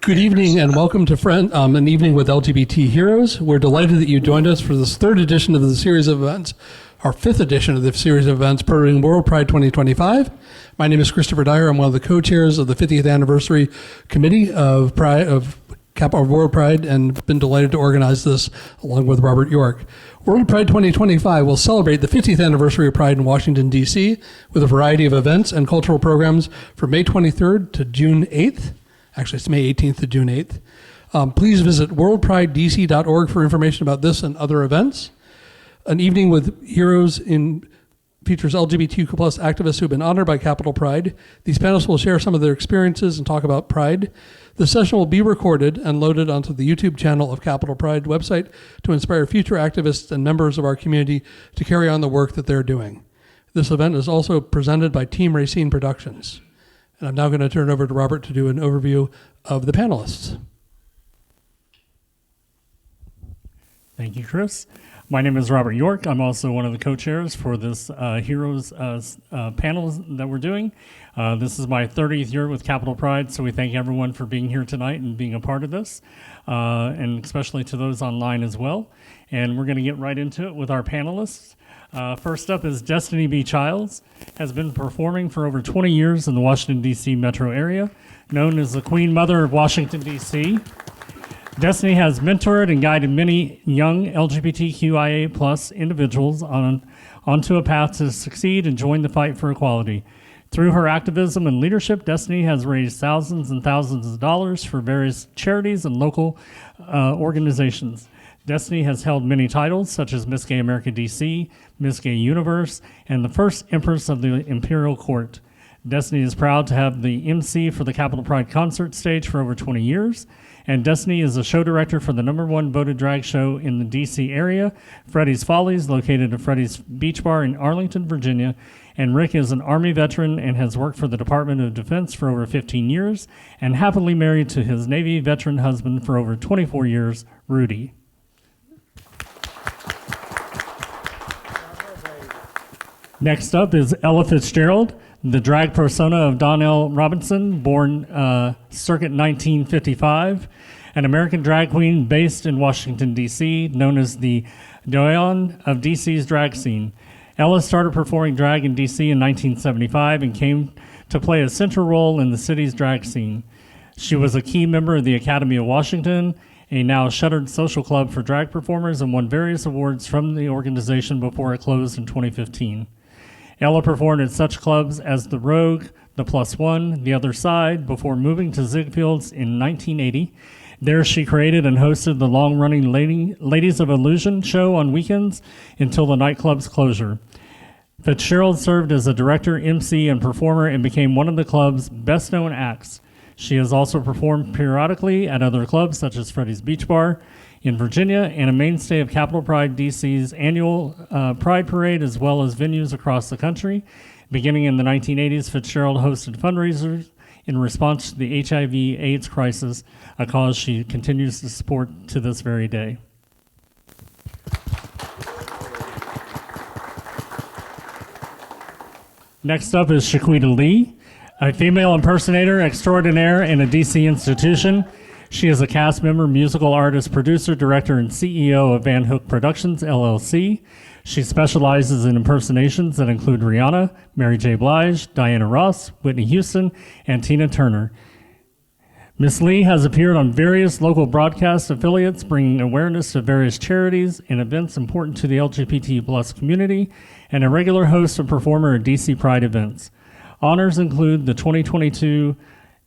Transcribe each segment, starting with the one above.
Good evening and welcome to an evening with LGBT heroes. We're delighted that you joined us for this third edition of the series of events, our fifth edition of the series of events promoting World Pride 2025. My name is Christopher Dyer. I'm one of the co-chairs of the 50th anniversary committee of World Pride and been delighted to organize this along with Robert York. World Pride 2025 will celebrate the 50th anniversary of Pride in Washington, D.C. with a variety of events and cultural programs from May 23rd to June 8th. Actually, it's May 18th to June 8th. Please visit worldpridedc.org for information about this and other events. An evening with heroes features LGBTQ plus activists who have been honored by Capital Pride. These panelists will share some of their experiences and talk about Pride. The session will be recorded and loaded onto the YouTube channel of Capital Pride website to inspire future activists and members of our community to carry on the work that they're doing. This event is also presented by Team Rayceen Productions. And I'm now going to turn it over to Robert to do an overview of the panelists. Thank you, Chris. My name is Robert York. I'm also one of the co-chairs for this Heroes panel that we're doing. This is my 30th year with Capital Pride, so we thank everyone for being here tonight and being a part of this, and especially to those online as well. And we're going to get right into it with our panelists. First up is Destiny B. Childs, has been performing for over 20 years in the Washington, D.C. metro area, known as the Queen Mother of Washington, D.C. Destiny has mentored and guided many young LGBTQIA plus individuals onto a path to succeed and join the fight for equality. Through her activism and leadership, Destiny has raised thousands and thousands of dollars for various charities and local organizations. Destiny has held many titles, such as Miss Gay America DC, Miss Gay Universe, and the first Empress of the Imperial Court. Destiny is proud to have the MC for the Capital Pride concert stage for over 20 years, and Destiny is a show director for the #1 voted drag show in the DC area, Freddy's Follies, located at Freddy's Beach Bar in Arlington, Virginia. And Rick is an Army veteran and has worked for the Department of Defense for over 15 years, and happily married to his Navy veteran husband for over 24 years, Rudy. Next up is Ella Fitzgerald, the drag persona of Donnell Robinson, born circa 1955, an American drag queen based in Washington, D.C., known as the Doyen of D.C.'s drag scene. Ella started performing drag in D.C. in 1975 and came to play a central role in the city's drag scene. She was a key member of the Academy of Washington, a now shuttered social club for drag performers, and won various awards from the organization before it closed in 2015. Ella performed at such clubs as The Rogue, The Plus One, The Other Side, before moving to Ziegfeld's in 1980. There she created and hosted the long-running Ladies of Illusion show on weekends until the nightclub's closure. Fitzgerald served as a director, MC, and performer and became one of the club's best-known acts. She has also performed periodically at other clubs such as Freddy's Beach Bar in Virginia and a mainstay of Capital Pride DC's annual Pride Parade, as well as venues across the country. Beginning in the 1980s, Fitzgerald hosted fundraisers in response to the HIV/AIDS crisis, a cause she continues to support to this very day. Next up is Shi-Queeta-Lee, a female impersonator extraordinaire in a DC institution. She is a cast member, musical artist, producer, director, and CEO of Van Hook Productions, LLC. She specializes in impersonations that include Rihanna, Mary J. Blige, Diana Ross, Whitney Houston, and Tina Turner. Ms. Lee has appeared on various local broadcast affiliates, bringing awareness to various charities and events important to the LGBT plus community, and a regular host and performer at DC Pride events. Honors include the 2022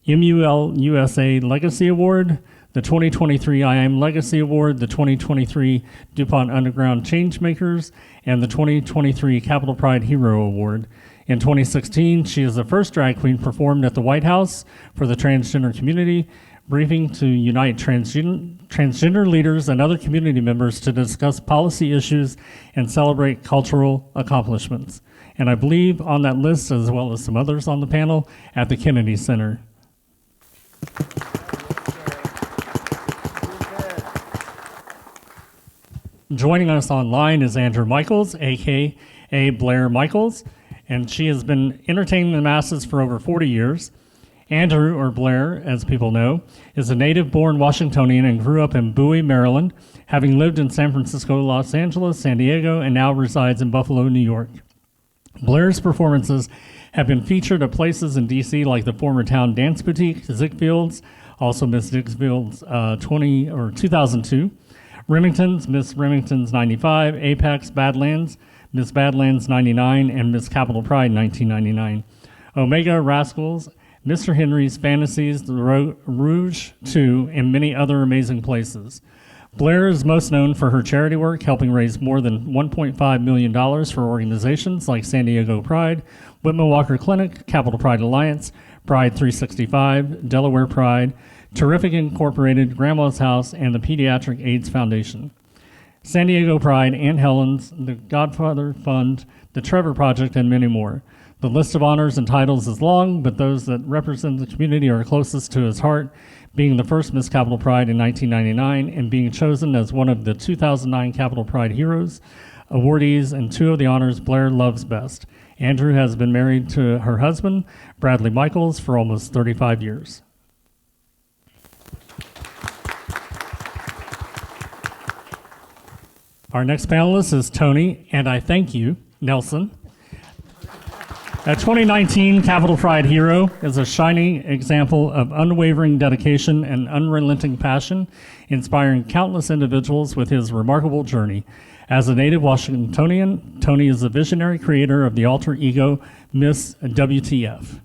MUL USA Legacy Award, the 2023 I Am Legacy Award, the 2023 DuPont Underground Changemakers, and the 2023 Capital Pride Hero Award. In 2016, she is the first drag queen performed at the White House for the transgender community, briefing to unite transgender leaders and other community members to discuss policy issues and celebrate cultural accomplishments. And I believe on that list, as well as some others on the panel, at the Kennedy Center. Joining us online is Andrew Michaels, a.k.a. Blair Michaels, and she has been entertaining the masses for over 40 years. Andrew, or Blair, as people know, is a native-born Washingtonian and grew up in Bowie, Maryland, having lived in San Francisco, Los Angeles, San Diego, and now resides in Buffalo, New York. Blair's performances have been featured at places in D.C. like the former Town Dance Boutique, Ziegfeld's, also Miss Ziegfeld's 2002, Remington's, Miss Remington's 95, Apex, Badlands, Miss Badlands 99, and Miss Capital Pride 1999. Omega, Rascals, Mr. Henry's Fantasies, The Rouge 2, and many other amazing places. Blair is most known for her charity work, helping raise more than $1.5 million for organizations like San Diego Pride, Whitman Walker Clinic, Capital Pride Alliance, Pride 365, Delaware Pride, Terrific Incorporated, Grandma's House, and the Pediatric AIDS Foundation. San Diego Pride, Aunt Helen's, the Godfather Fund, the Trevor Project, and many more. The list of honors and titles is long, but those that represent the community are closest to his heart, being the first Miss Capital Pride in 1999 and being chosen as one of the 2009 Capital Pride Heroes awardees, and two of the honors Blair loves best. Andrew has been married to her husband, Bradley Michaels, for almost 35 years. Our next panelist is Tony, and I thank you, Nelson. A 2019 Capital Pride hero is a shining example of unwavering dedication and unrelenting passion, inspiring countless individuals with his remarkable journey. As a native Washingtonian, Tony is a visionary creator of the alter ego Miss WTF,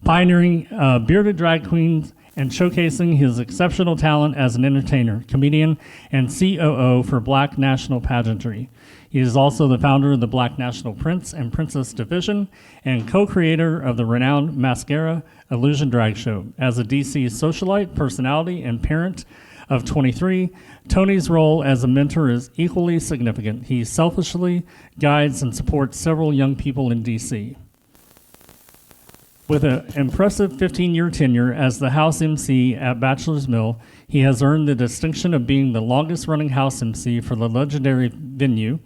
pioneering bearded drag queens and showcasing his exceptional talent as an entertainer, comedian, and COO for Black National Pageantry. He is also the founder of the Black National Prince and Princess Division and co-creator of the renowned Mascara Illusion Drag Show. As a DC socialite, personality, and parent of 23, Tony's role as a mentor is equally significant. He selfishly guides and supports several young people in DC. With an impressive 15-year tenure as the house MC at Bachelor's Mill, he has earned the distinction of being the longest-running house MC for the legendary venue,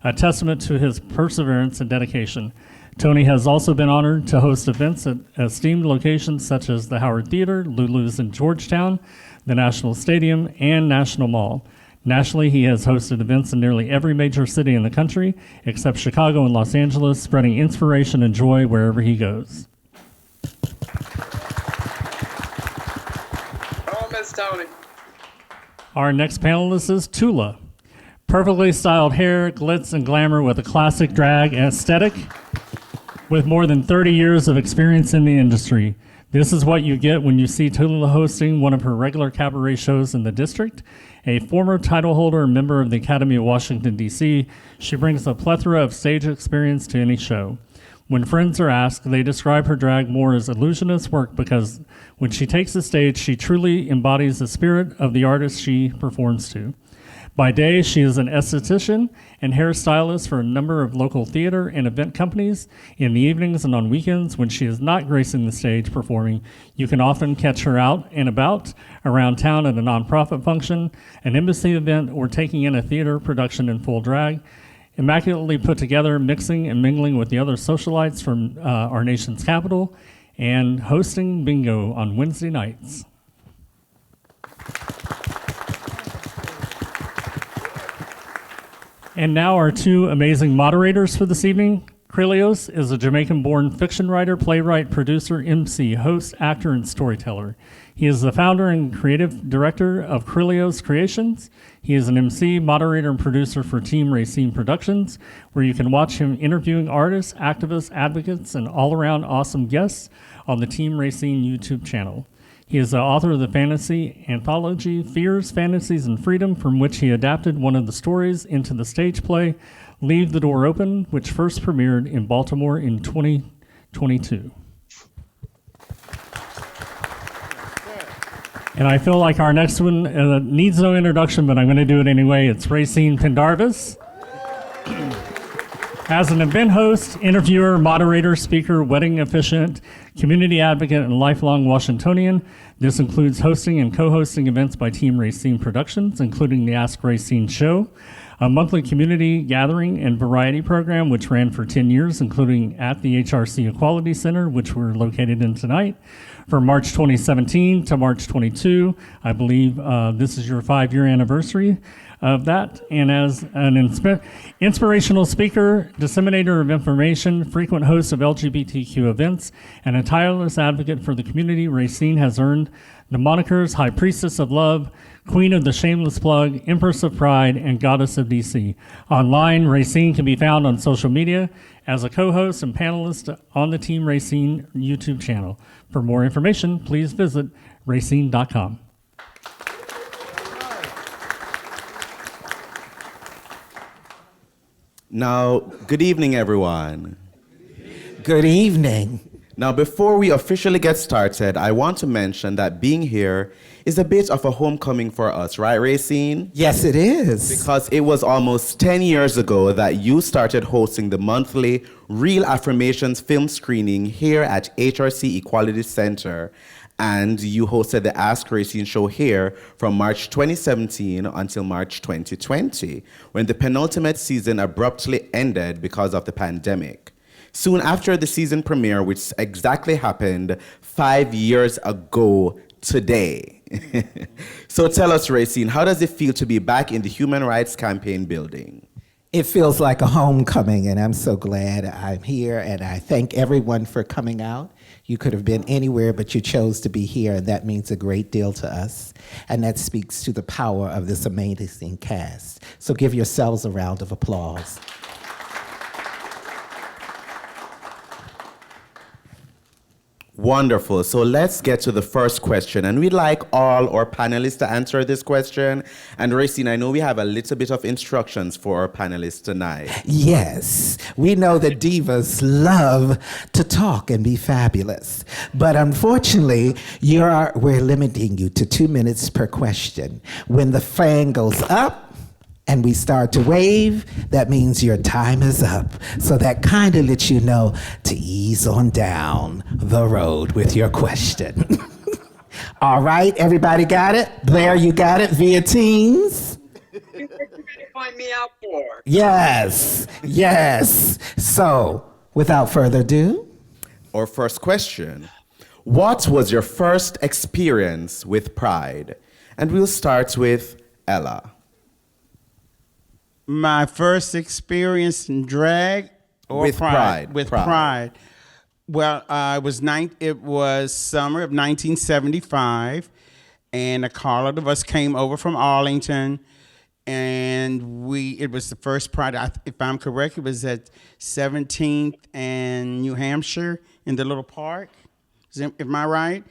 a testament to his perseverance and dedication. Tony has also been honored to host events at esteemed locations such as the Howard Theater, Lulu's in Georgetown, the National Stadium, and National Mall. Nationally, he has hosted events in nearly every major city in the country, except Chicago and Los Angeles, spreading inspiration and joy wherever he goes. Oh, Miss Tony. Our next panelist is Tula. Perfectly styled hair, glitz, and glamour with a classic drag aesthetic, with more than 30 years of experience in the industry. This is what you get when you see Tula hosting one of her regular cabaret shows in the district. A former title holder and member of the Academy of Washington, D.C., she brings a plethora of stage experience to any show. When friends are asked, they describe her drag more as illusionist work because when she takes the stage, she truly embodies the spirit of the artist she performs to. By day, she is an esthetician and hairstylist for a number of local theater and event companies. In the evenings and on weekends, when she is not gracing the stage performing, you can often catch her out and about around town at a nonprofit function, an embassy event, or taking in a theater production in full drag, immaculately put together, mixing and mingling with the other socialites from our nation's capital, and hosting bingo on Wednesday nights. And now our two amazing moderators for this evening. Krilios is a Jamaican-born fiction writer, playwright, producer, MC, host, actor, and storyteller. He is the founder and creative director of Krilios Creations. He is an MC, moderator, and producer for Team Rayceen Productions, where you can watch him interviewing artists, activists, advocates, and all-around awesome guests on the Team Rayceen YouTube channel. He is the author of the fantasy anthology Fears, Fantasies, and Freedom, from which he adapted one of the stories into the stage play Leave the Door Open, which first premiered in Baltimore in 2022. And I feel like our next one needs no introduction, but I'm going to do it anyway. It's Rayceen Pendarvis. As an event host, interviewer, moderator, speaker, wedding officiant, community advocate, and lifelong Washingtonian, this includes hosting and co-hosting events by Team Rayceen Productions, including the Ask Rayceen show, a monthly community gathering and variety program which ran for 10 years, including at the HRC Equality Center, which we're located in tonight. From March 2017 to March 22, I believe this is your 5-year anniversary of that. And as an inspirational speaker, disseminator of information, frequent host of LGBTQ events, and a tireless advocate for the community, Rayceen has earned the monikers High Priestess of Love, Queen of the Shameless Plug, Empress of Pride, and Goddess of DC. Online, Rayceen can be found on social media as a co-host and panelist on the Team Rayceen YouTube channel. For more information, please visit rayceen.com. Now, good evening, everyone. Good evening. Now, before we officially get started, I want to mention that being here is a bit of a homecoming for us, right, Rayceen? Yes, it is. Because it was almost 10 years ago that you started hosting the monthly Real Affirmations film screening here at HRC Equality Center. And you hosted the Ask Rayceen show here from March 2017 until March 2020, when the penultimate season abruptly ended because of the pandemic. Soon after the season premiere, which exactly happened 5 years ago today. So tell us, Rayceen, how does it feel to be back in the Human Rights Campaign building? It feels like a homecoming, and I'm so glad I'm here, and I thank everyone for coming out. You could have been anywhere, but you chose to be here, and that means a great deal to us. And that speaks to the power of this amazing cast. So give yourselves a round of applause. Wonderful. So let's get to the first question. And we'd like all our panelists to answer this question. And Rayceen, I know we have a little bit of instructions for our panelists tonight. Yes, we know that divas love to talk and be fabulous. But unfortunately, we're limiting you to 2 minutes per question. When the fan goes up, and we start to wave, that means your time is up. So that kind of lets you know to ease on down the road with your question. All right, everybody got it? Blair, you got it via Teams? What you find me out for? Yes, yes. So, without further ado. Our first question. What was your first experience with Pride? And we'll start with Ella. My first experience in drag or With Pride. With Pride. Pride. Well, it was summer of 1975, and a carload of us came over from Arlington, and it was the first Pride. If I'm correct, it was at 17th and New Hampshire in the little park. Am I right?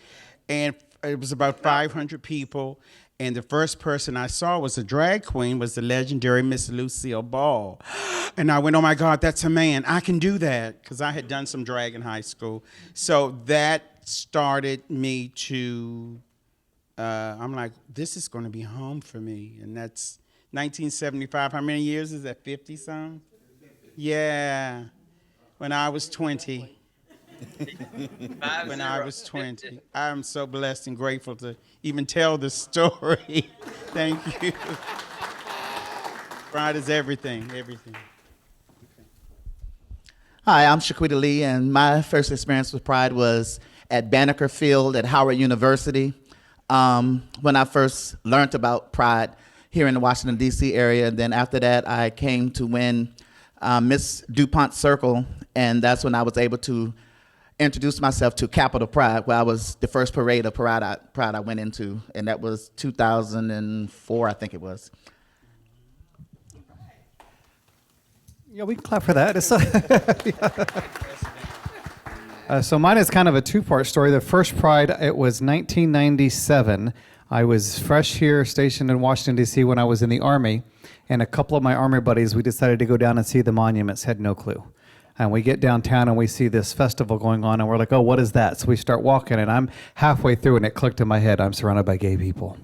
And it was about 500 people. And the first person I saw was a drag queen, was the legendary Miss Lucille Ball. And I went, oh my God, that's a man. I can do that. Because I had done some drag in high school. So that started me to, I'm like, this is going to be home for me. And that's 1975. How many years is that, 50-some? Yeah, when I was 20. When I was 20. I'm so blessed and grateful to even tell this story. Thank you. Pride is everything, everything. Hi, I'm Shi-Queeta-Lee, and my first experience with Pride was at Banneker Field at Howard University. When I first learned about Pride here in the Washington, D.C. area. And then after that, I came to win Miss DuPont Circle, and that's when I was able to introduce myself to Capitol Pride, where I was the first parade of Pride I went into, and that was 2004, I think it was. Yeah, we can clap for that. So mine is kind of a two-part story. The first Pride, it was 1997. I was fresh here, stationed in Washington, D.C. when I was in the Army, and a couple of my Army buddies, we decided to go down and see the monuments, had no clue. And we get downtown and we see this festival going on, and we're like, oh, what is that? So we start walking, and I'm halfway through, and it clicked in my head, I'm surrounded by gay people.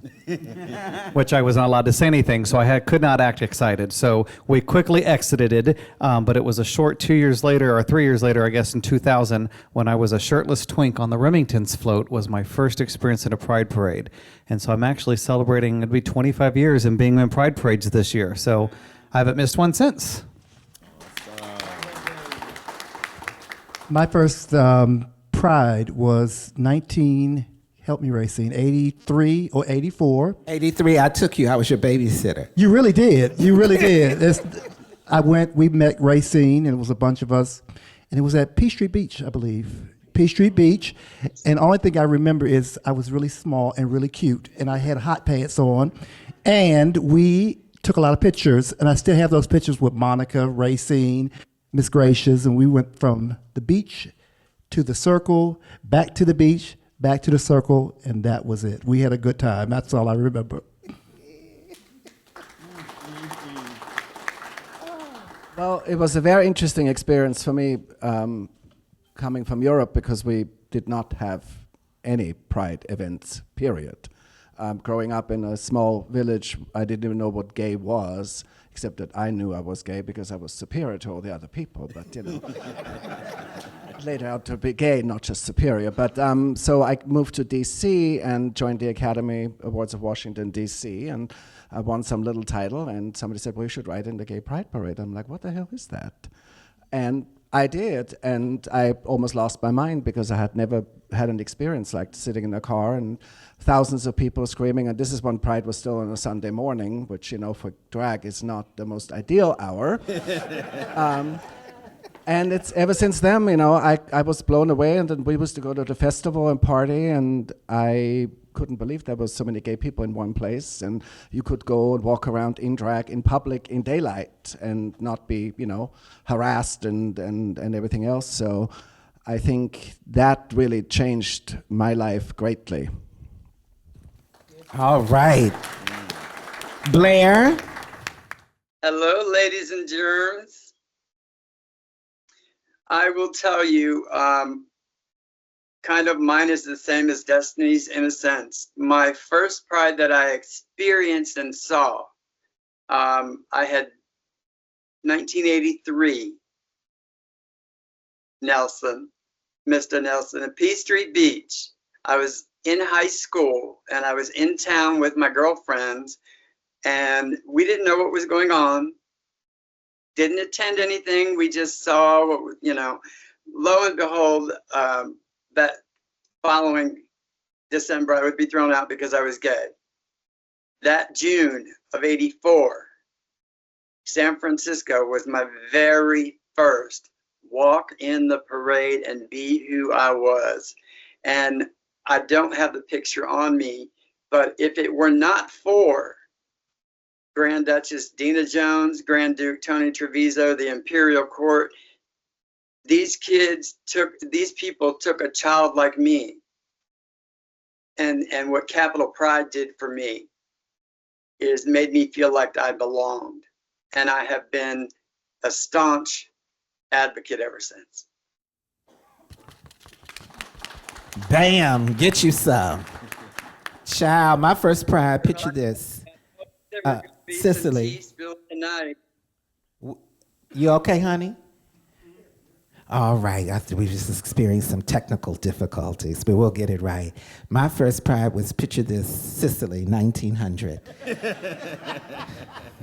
Which I was not allowed to say anything, so I could not act excited. So we quickly exited, but it was a short 2 years later, or 3 years later, I guess, in 2000, when I was a shirtless twink on the Remington's float, was my first experience in a Pride Parade. And so I'm actually celebrating, it'll be 25 years in being in Pride Parades this year. So I haven't missed one since. My first Pride was help me, Rayceen, 83 or 84. 83, I took you. I was your babysitter. You really did. You really did. We met Rayceen, and it was a bunch of us, and it was at Peachtree Beach, I believe. Peachtree Beach, and the only thing I remember is I was really small and really cute, and I had hot pants on, and we took a lot of pictures, and I still have those pictures with Monica, Rayceen, Miss Gracious, and we went from the beach to the circle, back to the beach, back to the circle, and that was it. We had a good time. That's all I remember. Well, it was a very interesting experience for me coming from Europe because we did not have any Pride events, period. Growing up in a small village, I didn't even know what gay was, except that I knew I was gay because I was superior to all the other people, but you know. Later out to be gay, not just superior. But so I moved to DC and joined the Academy Awards of Washington, DC, and I won some little title, and somebody said, well, you should write in the Gay Pride Parade. I'm like, what the hell is that? And I did, and I almost lost my mind because I had never had an experience like sitting in a car and thousands of people screaming, and this is when Pride was still on a Sunday morning, which, you know, for drag is not the most ideal hour. And it's ever since then, you know, I was blown away, and then we used to go to the festival and party, and I couldn't believe there was so many gay people in one place, and you could go and walk around in drag in public in daylight and not be, you know, harassed and everything else. So I think that really changed my life greatly. All right. Blair? Hello, ladies and germs. I will tell you, kind of mine is the same as Destiny's in a sense. My first Pride that I experienced and saw, I had 1983, Nelson, Mr. Nelson at Peachtree Beach. I was in high school and I was in town with my girlfriends, and we didn't know what was going on. Didn't attend anything. We just saw what, you know, lo and behold, that following December, I would be thrown out because I was gay. That June of '84, San Francisco was my very first walk in the parade and be who I was. And I don't have the picture on me, but if it were not for Grand Duchess Dina Jones, Grand Duke Tony Treviso, the Imperial Court, these people took a child like me, and what Capitol Pride did for me is made me feel like I belonged, and I have been a staunch advocate ever since. Bam, get you some. Child, my first Pride, picture this. Cicely. You okay, honey? All right, we just experienced some technical difficulties, but we'll get it right. My first Pride was, picture this, Sicily, 1900.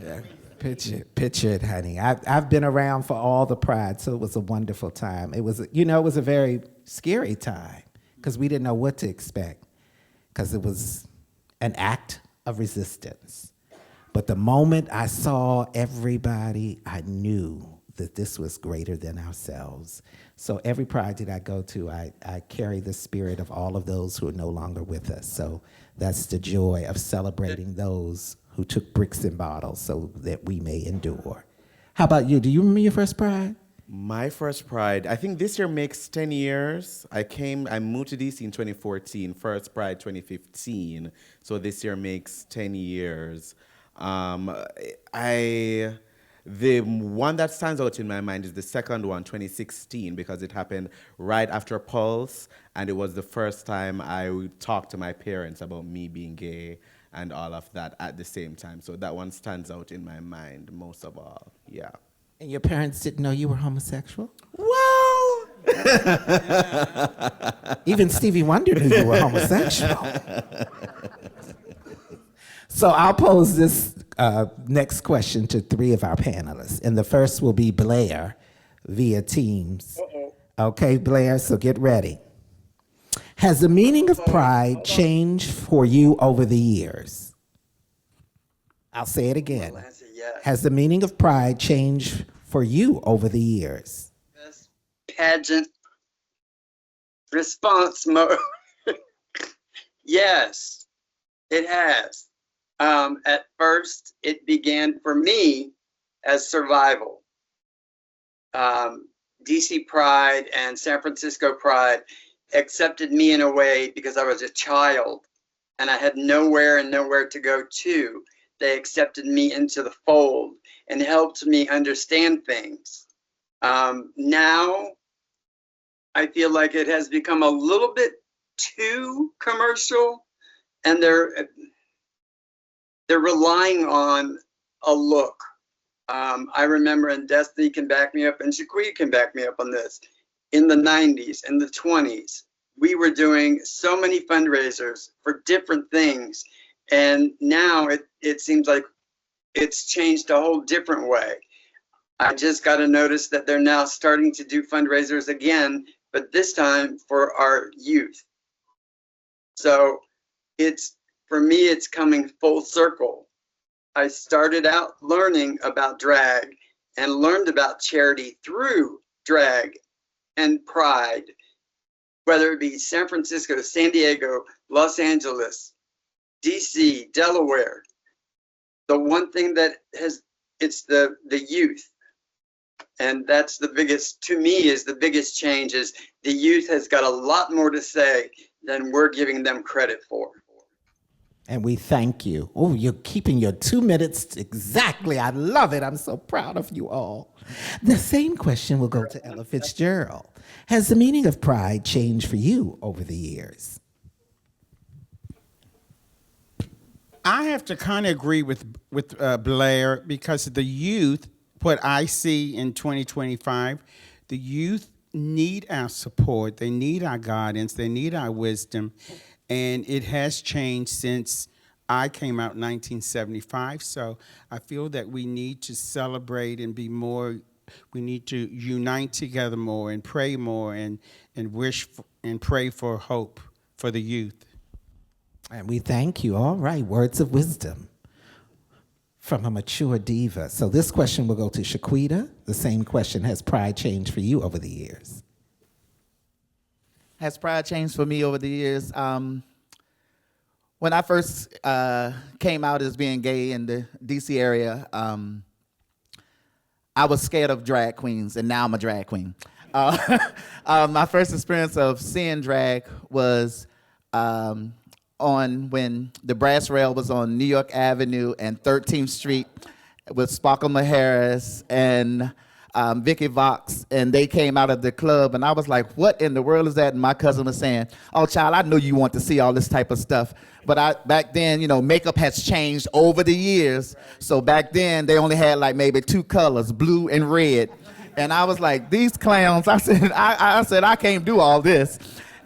Yeah, picture it, honey. I've been around for all the Pride, so it was a wonderful time. It was, you know, it was a very scary time because we didn't know what to expect because it was an act of resistance. But the moment I saw everybody, I knew that this was greater than ourselves. So every Pride that I go to, I carry the spirit of all of those who are no longer with us. So that's the joy of celebrating those who took bricks and bottles so that we may endure. How about you? Do you remember your first Pride? My first Pride, I think this year makes 10 years. I moved to DC in 2014, first Pride 2015. So this year makes 10 years. The one that stands out in my mind is the second one, 2016, because it happened right after Pulse, and it was the first time I talked to my parents about me being gay and all of that at the same time. So that one stands out in my mind most of all, yeah. And your parents didn't know you were homosexual? Well, even Stevie Wonder knew you were homosexual. So I'll pose this next question to three of our panelists. And the first will be Blair via Teams. Okay, Blair, so get ready. Has the meaning of pride changed for you over the years? I'll say it again. I'll answer yes. Has the meaning of pride changed for you over the years? Best pageant response mode. Yes, it has. At first, it began for me as survival. DC Pride and San Francisco Pride accepted me in a way because I was a child and I had nowhere and nowhere to go to. They accepted me into the fold and helped me understand things. Now, I feel like it has become a little bit too commercial, and they're relying on a look. I remember, and Destiny can back me up, and Shi-Queeta can back me up on this. In the 90s, in the 20s, we were doing so many fundraisers for different things, and now it seems like it's changed a whole different way. I just got to notice that they're now starting to do fundraisers again, but this time for our youth. So for me, it's coming full circle. I started out learning about drag and learned about charity through drag and pride, whether it be San Francisco, San Diego, Los Angeles, DC, Delaware. The one thing that it's the youth. And that's the biggest, to me, is the biggest change is the youth has got a lot more to say than we're giving them credit for. And we thank you. Oh, you're keeping your 2 minutes exactly. I love it. I'm so proud of you all. The same question will go to Ella Fitzgerald. Has the meaning of pride changed for you over the years? I have to kind of agree with Blair, because the youth, what I see in 2025, the youth need our support. They need our guidance. They need our wisdom. And it has changed since I came out in 1975. So I feel that we need to celebrate and be more, we need to unite together more and pray more and wish and pray for hope for the youth. And we thank you. All right, words of wisdom from a mature diva. So this question will go to Shi-Queeta. The same question, has pride changed for you over the years? Has pride changed for me over the years? When I first came out as being gay in the DC area, I was scared of drag queens, and now I'm a drag queen. My first experience of seeing drag was on when the brass rail was on New York Avenue and 13th Street with Sparkle Maharis and Vicky Vox, and they came out of the club, and I was like, what in the world is that? And my cousin was saying, oh, child, I know you want to see all this type of stuff. But back then, you know, makeup has changed over the years. So back then, they only had like maybe two colors, blue and red. And I was like, these clowns, I said, I can't do all this.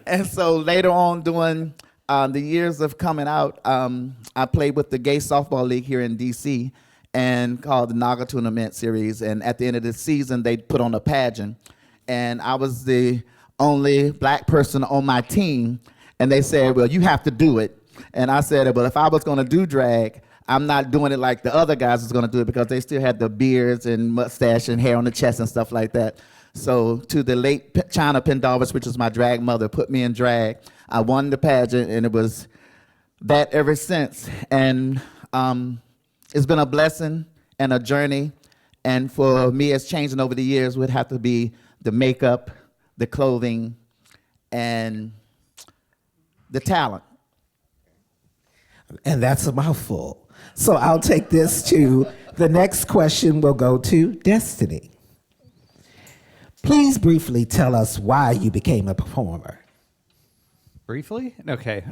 And so later on, during the years of coming out, I played with the Gay Softball League here in D.C., and called the Naga Tournament Series. And at the end of the season, they put on a pageant. And I was the only black person on my team. And they said, well, you have to do it. And I said, well, if I was going to do drag, I'm not doing it like the other guys was going to do it, because they still had the beards and mustache and hair on the chest and stuff like that. So to the late China Pendarvis, which was my drag mother, put me in drag. I won the pageant, and it was that ever since. And it's been a blessing and a journey, and for me, it's changing over the years. Would have to be the makeup, the clothing, and the talent. And that's a mouthful. So I'll take this to the next question will go to Destiny. Please briefly tell us why you became a performer. Briefly? Okay.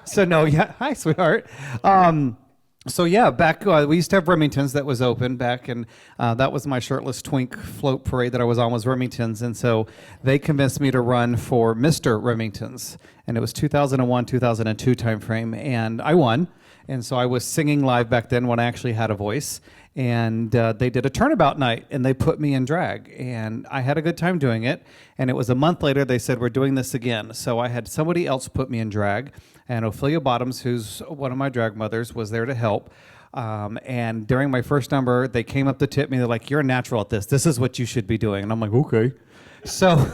So no, yeah. Hi, sweetheart. So yeah, back we used to have Remingtons that was open back, and that was my shirtless twink float parade that I was on, was Remingtons, and so they convinced me to run for Mr. Remingtons, and it was 2001, 2002 timeframe, and I won. And so I was singing live back then when I actually had a voice. And they did a turnabout night, and they put me in drag. And I had a good time doing it. And it was a month later, they said, we're doing this again. So I had somebody else put me in drag. And Ophelia Bottoms, who's one of my drag mothers, was there to help. And during my first number, they came up to tip me. They're like, you're a natural at this. This is what you should be doing. And I'm like, okay. So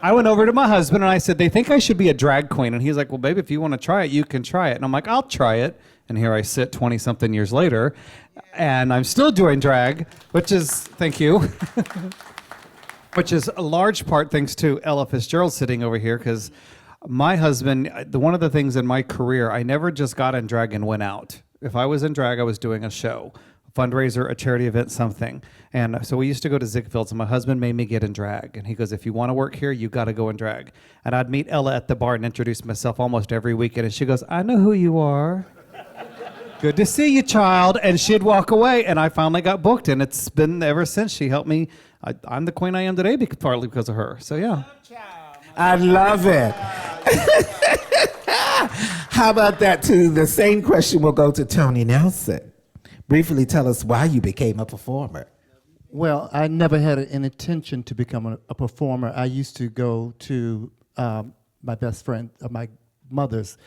I went over to my husband, and I said, they think I should be a drag queen. And he's like, well, babe, if you want to try it, you can try it. And I'm like, I'll try it. And here I sit 20-something years later, and I'm still doing drag, which is, thank you, which is a large part thanks to Ella Fitzgerald sitting over here, because my husband, one of the things in my career, I never just got in drag and went out. If I was in drag, I was doing a show, a fundraiser, a charity event, something. And so we used to go to Ziegfeld's, and my husband made me get in drag. And he goes, if you want to work here, you got to go in drag. And I'd meet Ella at the bar and introduce myself almost every weekend. And she goes, I know who you are. Good to see you, child. And she'd walk away, and I finally got booked, and it's been ever since. She helped me. I'm the queen I am today partly because of her. So, yeah. I love it. How about that, too? The same question will go to Tony Nelson. Briefly tell us why you became a performer. Well, I never had an intention to become a performer. I used to go to my best friend, my mother's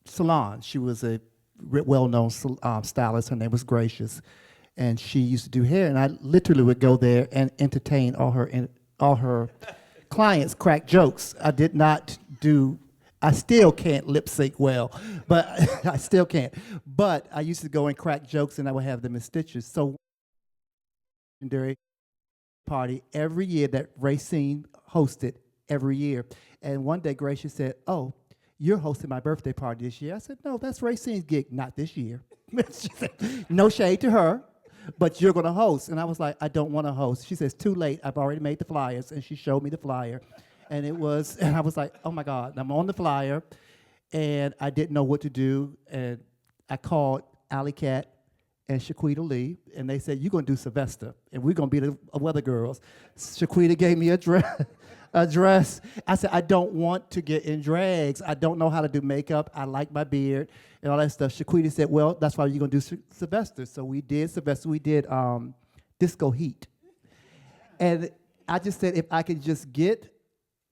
salon. She was a well-known stylist. Her name was Gracious, and she used to do hair. And I literally would go there and entertain all her clients, crack jokes. I still can't lip sync well, but I still can't. But I used to go and crack jokes, and I would have them in stitches. So legendary party every year that Rayceen hosted every year. And one day Gracious said, oh, you're hosting my birthday party this year. I said, no, that's Rayceen's gig, not this year. She said, no shade to her, but you're going to host. And I was like, I don't want to host. She says, too late. I've already made the flyers. And she showed me the flyer. And I was like, oh my God, I'm on the flyer. And I didn't know what to do. And I called Alley Cat and Shi-Queeta-Lee, and they said, you're going to do Sylvester, and we're going to be the Weather Girls. Shi-Queeta gave me a dress. I said, I don't want to get in drags. I don't know how to do makeup. I like my beard and all that stuff. Shi-Queeta said, well, that's why you're going to do Sylvester. So we did Sylvester. We did Disco Heat. And I just said, if I could just get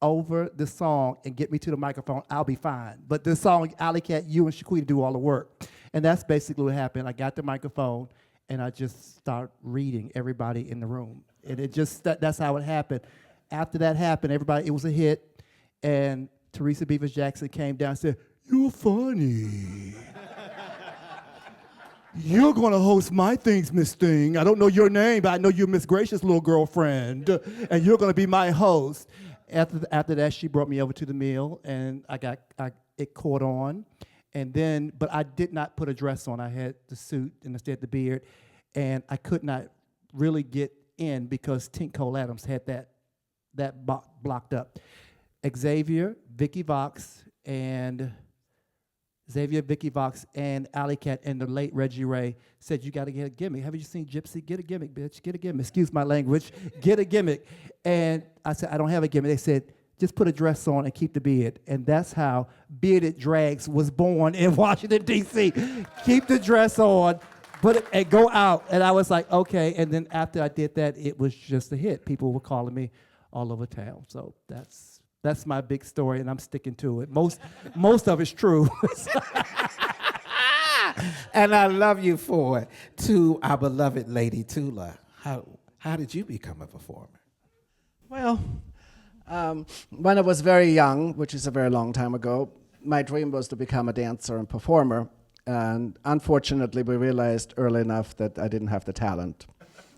over the song and get me to the microphone, I'll be fine. But the song, Alley Cat, you and Shi-Queeta do all the work. And that's basically what happened. I got the microphone, and I just started reading everybody in the room. And it just, that's how it happened. After that happened, it was a hit. And Teresa Beavers Jackson came down and said, you're funny. You're going to host my things, Miss Thing. I don't know your name, but I know you're Miss Gracious' little girlfriend. And you're going to be my host. After that, she brought me over to the meal, and it caught on. And then, but I did not put a dress on. I had the suit and instead the beard, and I could not really get in because Tink Cole Adams had that blocked up. Xavier, Vicky Vox, and Alley Cat and the late Reggie Ray said, you got to get a gimmick. Haven't you seen Gypsy? Get a gimmick, bitch. Get a gimmick. Excuse my language. Get a gimmick. And I said, I don't have a gimmick. They said, just put a dress on and keep the beard. And that's how Bearded Drags was born in Washington, D.C. Keep the dress on, put it, and go out. And I was like, okay. And then after I did that, it was just a hit. People were calling me all over town. So that's my big story, and I'm sticking to it. Most of it's true. And I love you for it. To our beloved lady Tula, how did you become a performer? Well, when I was very young, which is a very long time ago, my dream was to become a dancer and performer. And unfortunately, we realized early enough that I didn't have the talent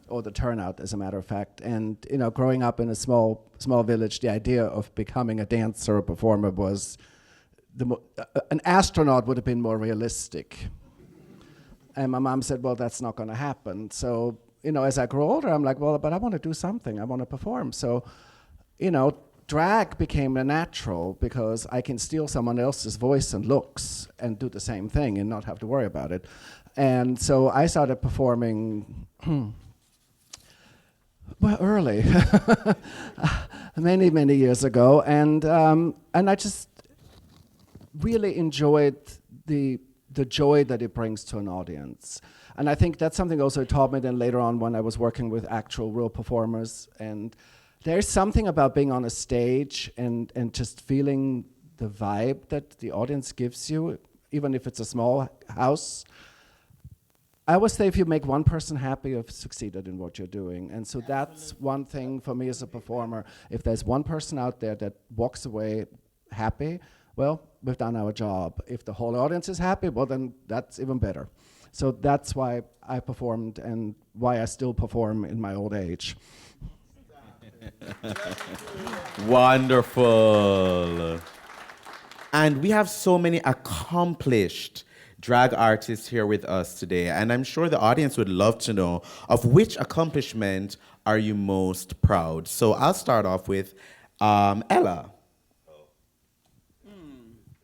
or the turnout, as a matter of fact. And growing up in a small village, the idea of becoming a dancer or performer was an astronaut would have been more realistic. And my mom said, well, that's not going to happen. So, as I grew older, I'm like, well, but I want to do something. I want to perform. So, drag became a natural because I can steal someone else's voice and looks and do the same thing and not have to worry about it. And so I started performing well, early. many, many years ago, and I just really enjoyed the joy that it brings to an audience. And I think that's something also it taught me then later on when I was working with actual real performers. And there's something about being on a stage and just feeling the vibe that the audience gives you, even if it's a small house. I always say if you make one person happy, you've succeeded in what you're doing. And so that's one thing for me as a performer. If there's one person out there that walks away happy, well, we've done our job. If the whole audience is happy, well, then that's even better. So that's why I performed and why I still perform in my old age. Wonderful. And we have so many accomplished drag artists here with us today, and I'm sure the audience would love to know, of which accomplishment are you most proud? So I'll start off with Ella.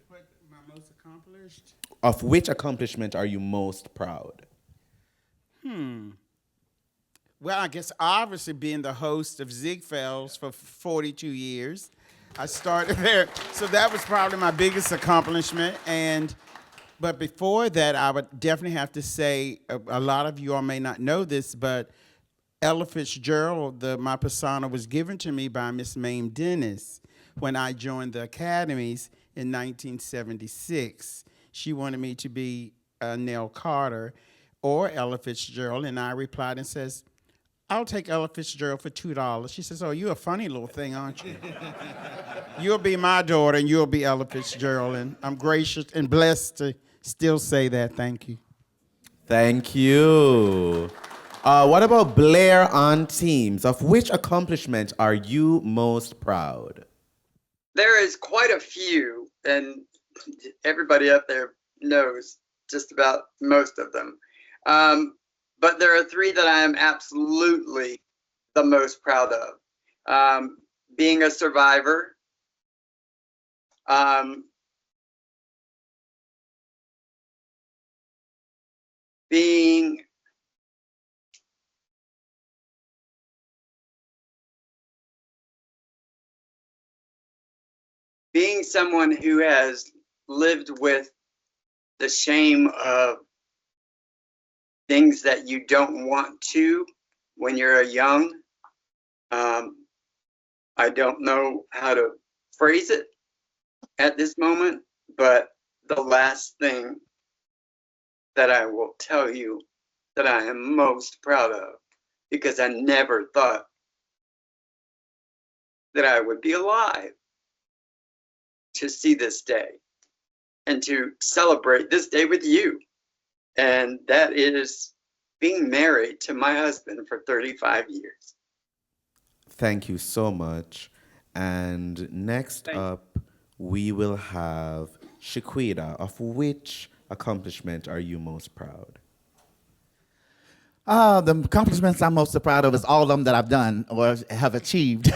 What my most accomplished? Of which accomplishment are you most proud? Well, I guess obviously being the host of Ziegfeld's for 42 years. I started there, so that was probably my biggest accomplishment. But before that, I would definitely have to say, a lot of you all may not know this, but Ella Fitzgerald, my persona, was given to me by Miss Mame Dennis when I joined the academies in 1976. She wanted me to be Nell Carter or Ella Fitzgerald, and I replied and says, I'll take Ella Fitzgerald for $2. She says, oh, you're a funny little thing, aren't you? You'll be my daughter, and you'll be Ella Fitzgerald, and I'm gracious and blessed to still say that. Thank you. Thank you. What about Blair on Teams? Of which accomplishment are you most proud? There is quite a few, and everybody up there knows just about most of them. But there are three that I am absolutely the most proud of. Being a survivor, being someone who has lived with the shame of things that you don't want to when you're young. I don't know how to phrase it at this moment, but the last thing that I will tell you that I am most proud of, because I never thought that I would be alive to see this day and to celebrate this day with you. And that is being married to my husband for 35 years. Thank you so much. And next up, we will have Shi-Queeta. Of which accomplishment are you most proud? The accomplishments I'm most proud of is all of them that I've done or have achieved.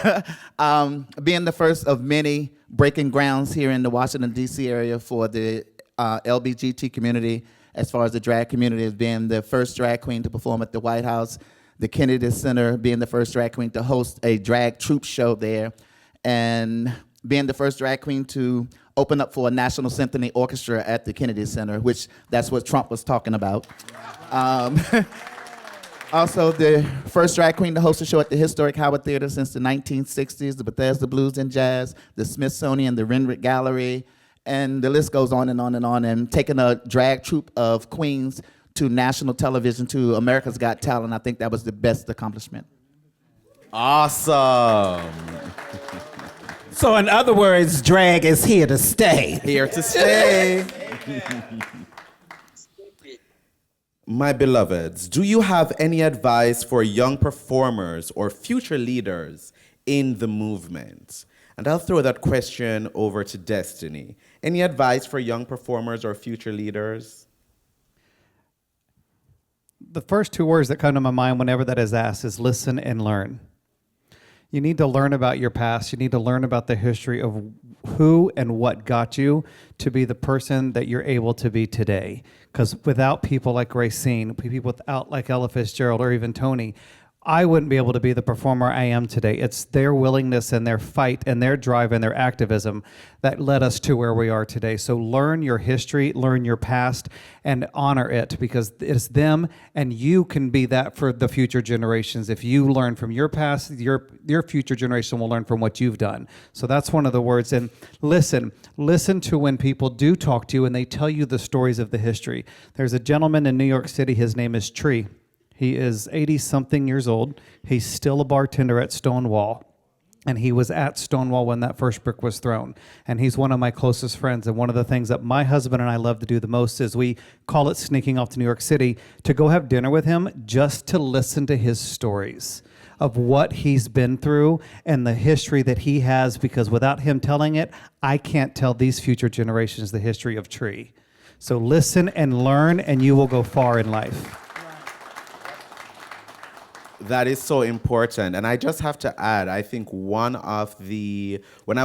Being the first of many breaking grounds here in the Washington, D.C. area for the LBGT community, as far as the drag community, as being the first drag queen to perform at the White House, the Kennedy Center, being the first drag queen to host a drag troupe show there, and being the first drag queen to open up for a National Symphony Orchestra at the Kennedy Center, which that's what Trump was talking about. Also, the first drag queen to host a show at the Historic Howard Theater since the 1960s, the Bethesda Blues and Jazz, the Smithsonian, the Renwick Gallery, and the list goes on and on and on, and taking a drag troupe of queens to national television, to America's Got Talent. I think that was the best accomplishment. Awesome. So in other words, drag is here to stay. Here to stay. My beloveds, do you have any advice for young performers or future leaders in the movement? And I'll throw that question over to Destiny. Any advice for young performers or future leaders? The first two words that come to my mind whenever that is asked is listen and learn. You need to learn about your past. You need to learn about the history of who and what got you to be the person that you're able to be today. Because without people like Rayceen, people without like Ella Fitzgerald or even Tony, I wouldn't be able to be the performer I am today. It's their willingness and their fight and their drive and their activism that led us to where we are today. So learn your history, learn your past, and honor it, because it's them, and you can be that for the future generations. If you learn from your past, your future generation will learn from what you've done. So that's one of the words. And listen to when people do talk to you and they tell you the stories of the history. There's a gentleman in New York City, his name is Tree. He is 80-something years old. He's still a bartender at Stonewall. And he was at Stonewall when that first brick was thrown. And he's one of my closest friends. And one of the things that my husband and I love to do the most is we call it sneaking off to New York City to go have dinner with him just to listen to his stories of what he's been through and the history that he has, because without him telling it, I can't tell these future generations the history of Tree. So listen and learn, and you will go far in life. That is so important. And I just have to add, I think when I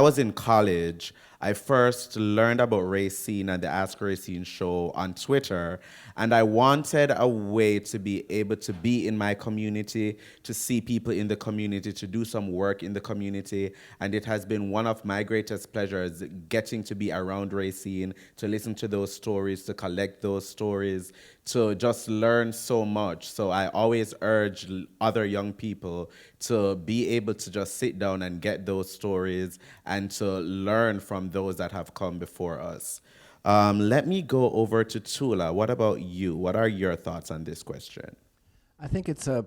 was in college, I first learned about Rayceen and the Ask Rayceen show on Twitter, and I wanted a way to be able to be in my community, to see people in the community, to do some work in the community, and it has been one of my greatest pleasures getting to be around Rayceen, to listen to those stories, to collect those stories, to just learn so much. So I always urge other young people to be able to just sit down and get those stories and to learn from those that have come before us. Let me go over to Tula. What about you? What are your thoughts on this question? I think it's a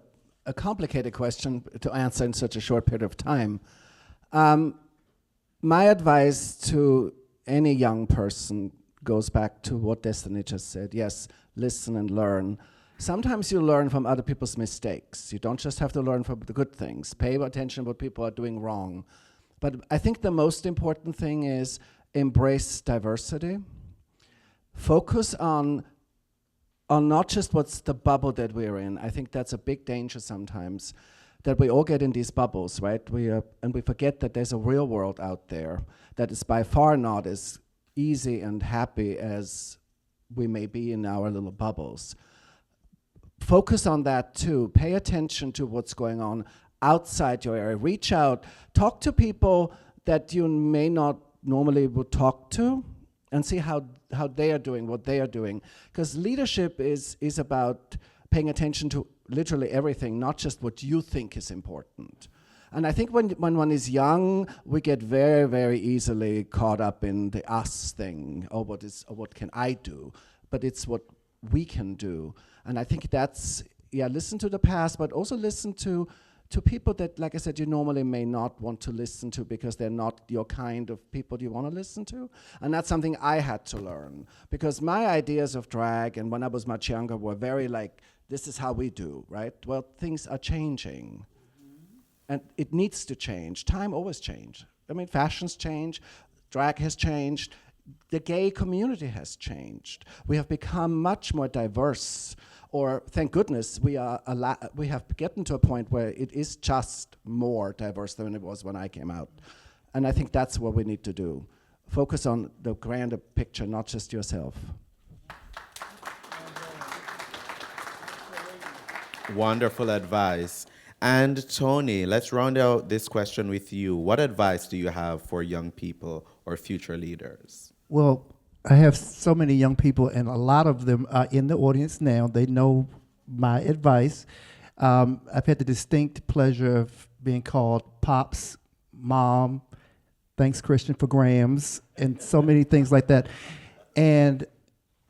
complicated question to answer in such a short period of time. My advice to any young person goes back to what Destiny just said. Yes, listen and learn. Sometimes you learn from other people's mistakes. You don't just have to learn from the good things. Pay attention to what people are doing wrong. But I think the most important thing is embrace diversity. Focus on not just what's the bubble that we're in. I think that's a big danger sometimes, that we all get in these bubbles, right? And we forget that there's a real world out there that is by far not as easy and happy as we may be in our little bubbles. Focus on that too. Pay attention to what's going on outside your area. Reach out. Talk to people that you may not normally would talk to, and see how they are doing, what they are doing. Because leadership is about paying attention to literally everything, not just what you think is important. And I think when one is young, we get very, very easily caught up in the us thing, or what can I do? But it's what we can do. And I think that's, listen to the past, but also listen to people that, like I said, you normally may not want to listen to because they're not your kind of people you want to listen to. And that's something I had to learn, because my ideas of drag, and when I was much younger, were very like, this is how we do, right? Well, things are changing. And it needs to change. Time always changes. I mean, fashions change, drag has changed, the gay community has changed. We have become much more diverse, or thank goodness we have gotten to a point where it is just more diverse than it was when I came out. And I think that's what we need to do. Focus on the grander picture, not just yourself. Wonderful advice. And Tony, let's round out this question with you. What advice do you have for young people or future leaders? Well, I have so many young people, and a lot of them are in the audience now. They know my advice. I've had the distinct pleasure of being called Pops, Mom, thanks Christian for grams, and so many things like that. And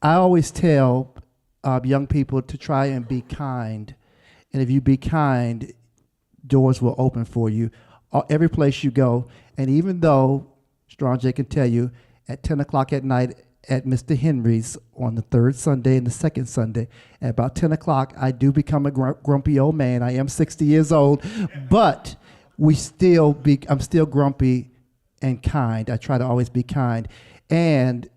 I always tell young people to try and be kind. And if you be kind, doors will open for you every place you go. And even though, Strong J can tell you, at 10 o'clock at night at Mr. Henry's on the third Sunday and the second Sunday, at about 10 o'clock, I do become a grumpy old man. I am 60 years old, but I'm still grumpy and kind. I try to always be kind. And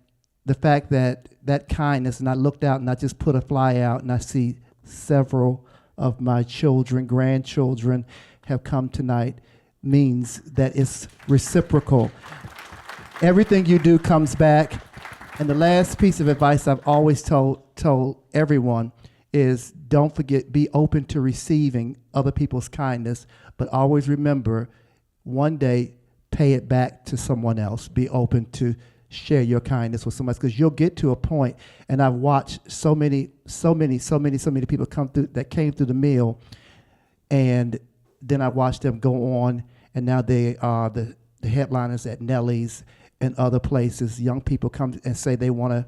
the fact that that kindness, and I looked out and I just put a fly out and I see several of my children, grandchildren have come tonight, means that it's reciprocal. Everything you do comes back. And the last piece of advice I've always told everyone is don't forget, be open to receiving other people's kindness, but always remember, one day, pay it back to someone else. Be open to share your kindness with someone else, because you'll get to a point, and I've watched so many people come through that came through the meal, and then I watched them go on, and now they are the headliners at Nelly's and other places. Young people come and say they want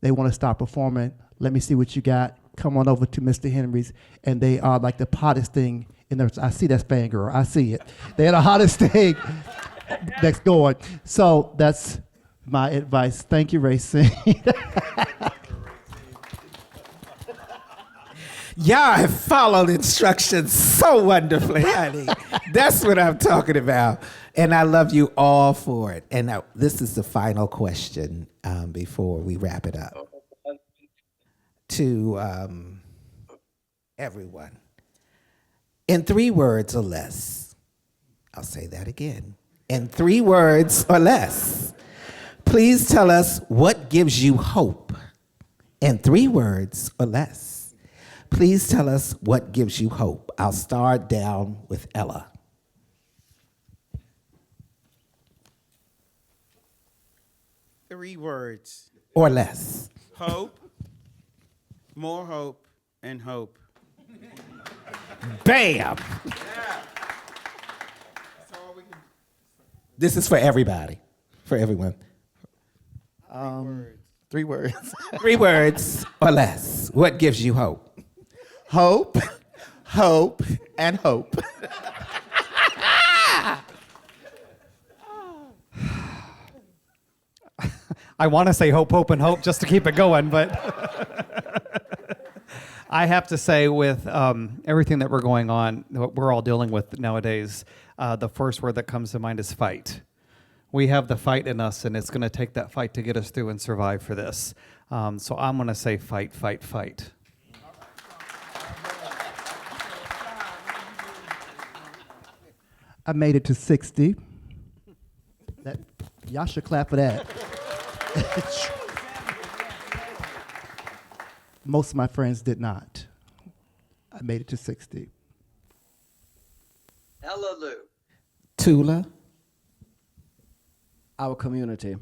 to start performing. Let me see what you got. Come on over to Mr. Henry's, and they are like the hottest thing in there. I see that fangirl. I see it. They're the hottest thing that's going. So that's my advice. Thank you, Rayceen. Y'all have followed instructions so wonderfully, honey. That's what I'm talking about. And I love you all for it. And now, this is the final question before we wrap it up. To everyone. In 3 words or less, I'll say that again. In 3 words or less, please tell us what gives you hope. In 3 words or less, please tell us what gives you hope. I'll start down with Ella. Three words. Or less. Hope, more hope, and hope. Bam! This is for everybody, for everyone. 3 words. 3 words or less. What gives you hope? Hope, hope, and hope. I want to say hope, hope, and hope just to keep it going, but I have to say with everything that we're going on, what we're all dealing with nowadays, the first word that comes to mind is fight. We have the fight in us, and it's going to take that fight to get us through and survive for this. So I'm going to say fight, fight, fight. I made it to 60. Y'all should clap for that. Most of my friends did not. I made it to 60. Hallelujah. Tula. Our community.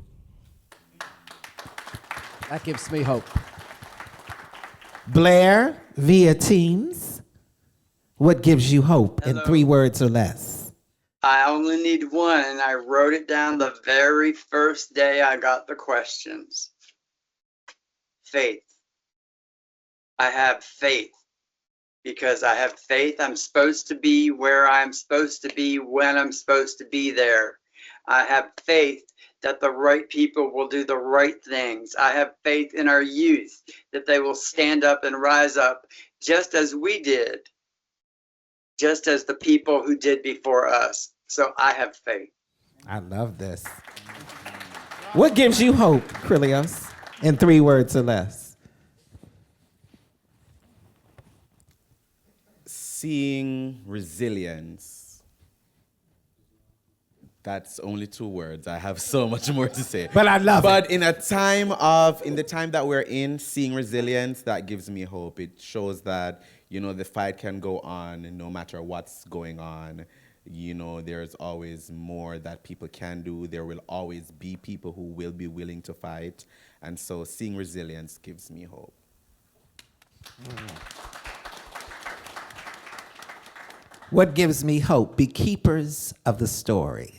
That gives me hope. Blair, via Teams. What gives you hope in 3 words or less? I only need one, and I wrote it down the very first day I got the questions. Faith. I have faith. Because I have faith I'm supposed to be where I'm supposed to be when I'm supposed to be there. I have faith that the right people will do the right things. I have faith in our youth that they will stand up and rise up just as we did, just as the people who did before us. So I have faith. I love this. What gives you hope, Krilios, in 3 words or less? Seeing resilience. That's only 2 words. I have so much more to say. But I love it. But in the time that we're in, seeing resilience, that gives me hope. It shows that, the fight can go on no matter what's going on. There's always more that people can do. There will always be people who will be willing to fight. And so seeing resilience gives me hope. What gives me hope? Be keepers of the story.